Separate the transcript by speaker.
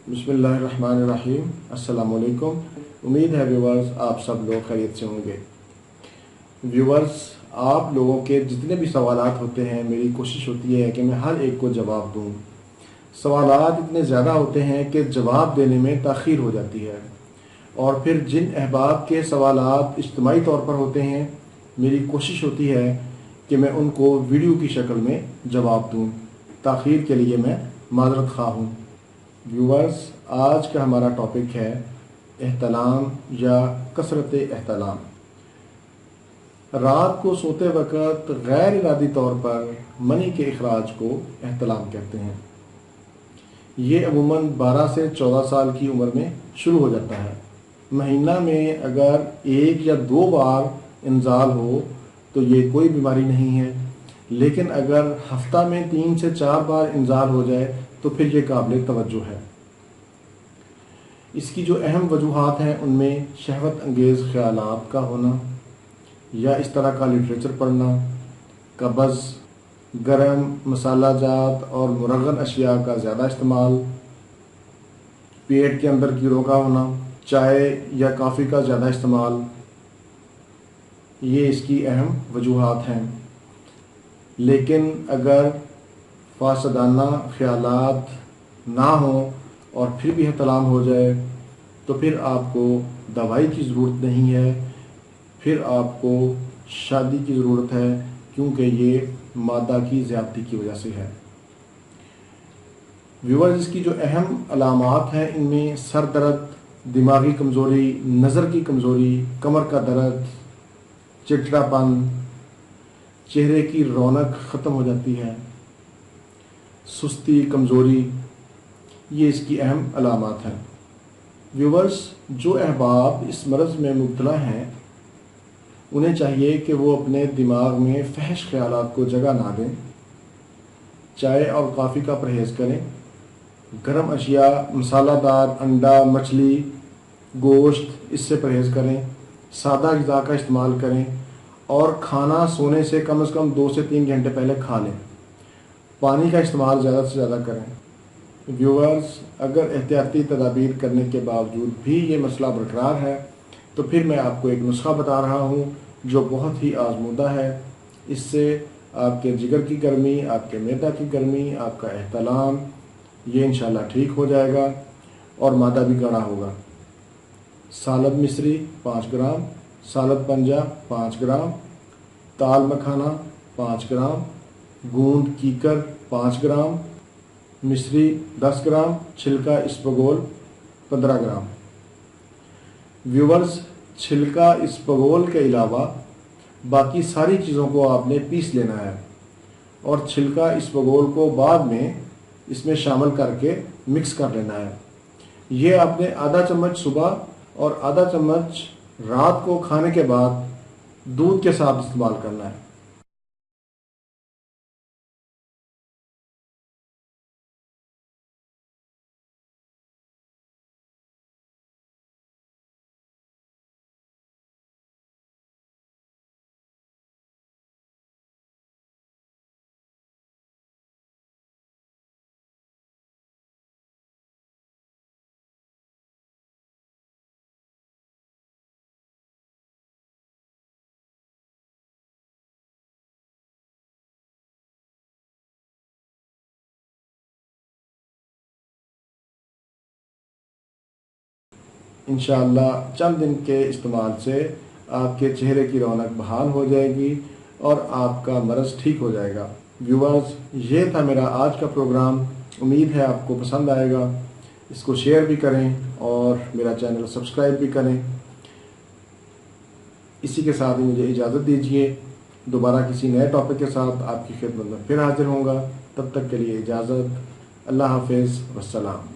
Speaker 1: बिस्मिल्लाहिर्रहमानिर्रहीम। अस्सलाम वालेकुम। उम्मीद है व्यूवर्स आप सब लोग खैरियत से होंगे। व्यूवर्स, आप लोगों के जितने भी सवालात होते हैं मेरी कोशिश होती है कि मैं हर एक को जवाब दूं। सवालात इतने ज़्यादा होते हैं कि जवाब देने में ताख़ीर हो जाती है, और फिर जिन अहबाब के सवालात इज्तिमाई तौर पर होते हैं मेरी कोशिश होती है कि मैं उनको वीडियो की शक्ल में जवाब दूं। ताख़ीर के लिए मैं माज़रत ख़्वाह हूँ। व्यूवर्स, आज का हमारा टॉपिक है एहतलाम या कसरत एहतलाम। रात को सोते वक़्त गैर इरादी तौर पर मनी के अखराज को एहतलाम कहते हैं। ये अमूमन 12 से 14 साल की उम्र में शुरू हो जाता है। महीना में अगर 1 या 2 बार इंजाल हो तो ये कोई बीमारी नहीं है, लेकिन अगर हफ्ता में 3 से 4 बार इंजाल हो जाए तो फिर ये काबिल तवज्जो है। इसकी जो अहम वजूहात हैं उनमें शहवत अंगेज़ ख्यालात का होना या इस तरह का लिटरेचर पढ़ना, कब्ज़, गरम मसाला जात और मुरगन अशिया का ज़्यादा इस्तेमाल, पेट के अंदर कीड़ों का होना, चाय या कॉफ़ी का ज़्यादा इस्तेमाल, ये इसकी अहम वजूहात हैं। लेकिन अगर फासदाना ख्यालात ना हो और फिर भी एहतलाम हो जाए तो फिर आपको दवाई की ज़रूरत नहीं है, फिर आपको शादी की ज़रूरत है, क्योंकि ये मादा की ज़्यादती की वजह से है। व्यूअर्स, इसकी जो अहम अलामात हैं इनमें सर दर्द, दिमागी कमज़ोरी, नज़र की कमज़ोरी, कमर का दर्द, चिड़चिड़ापन, चेहरे की रौनक ख़त्म हो जाती है, सुस्ती, कमज़ोरी, ये इसकी अहम अलामात हैं। व्यूवर्स, जो अहबाब इस मर्ज़ में मुब्तला हैं उन्हें चाहिए कि वो अपने दिमाग में फहश ख्यालात को जगह ना दें। चाय और कॉफ़ी का परहेज़ करें, गरम अशिया, मसालादार, अंडा, मछली, गोश्त, इससे परहेज़ करें, सादा ग़िज़ा का इस्तेमाल करें और खाना सोने से कम 2 से 3 घंटे पहले खा लें। पानी का इस्तेमाल ज़्यादा से ज़्यादा करें। व्यूअर्स, अगर एहतियाती तदाबीर करने के बावजूद भी ये मसला बरकरार है तो फिर मैं आपको एक नुस्खा बता रहा हूँ जो बहुत ही आजमूदा है। इससे आपके जिगर की गर्मी, आपके मैदा की गर्मी, आपका एहतलाम, ये इंशाल्लाह ठीक हो जाएगा और मादा भी गाढ़ा होगा। सालब मिस्री 5 ग्राम, सालब पंजा 5 ग्राम, ताल मखाना 5 ग्राम, गूंद कीकर 5 ग्राम, मिस्री 10 ग्राम, छिलका इसबगोल 15 ग्राम। व्यूवर्स, छिलका इसबगोल के अलावा बाकी सारी चीज़ों को आपने पीस लेना है और छिलका इसबगोल को बाद में इसमें शामिल करके मिक्स कर लेना है। ये आपने आधा चम्मच सुबह और आधा चम्मच रात को खाने के बाद दूध के साथ इस्तेमाल करना है। इंशाअल्लाह चंद दिन के इस्तेमाल से आपके चेहरे की रौनक बहाल हो जाएगी और आपका मर्ज़ ठीक हो जाएगा। व्यूअर्स, ये था मेरा आज का प्रोग्राम। उम्मीद है आपको पसंद आएगा। इसको शेयर भी करें और मेरा चैनल सब्सक्राइब भी करें। इसी के साथ ही मुझे इजाज़त दीजिए। दोबारा किसी नए टॉपिक के साथ आपकी खिदमत में फिर हाजिर होऊंगा। तब तक के लिए इजाज़त। अल्लाह हाफ़िज़, वस्सलाम।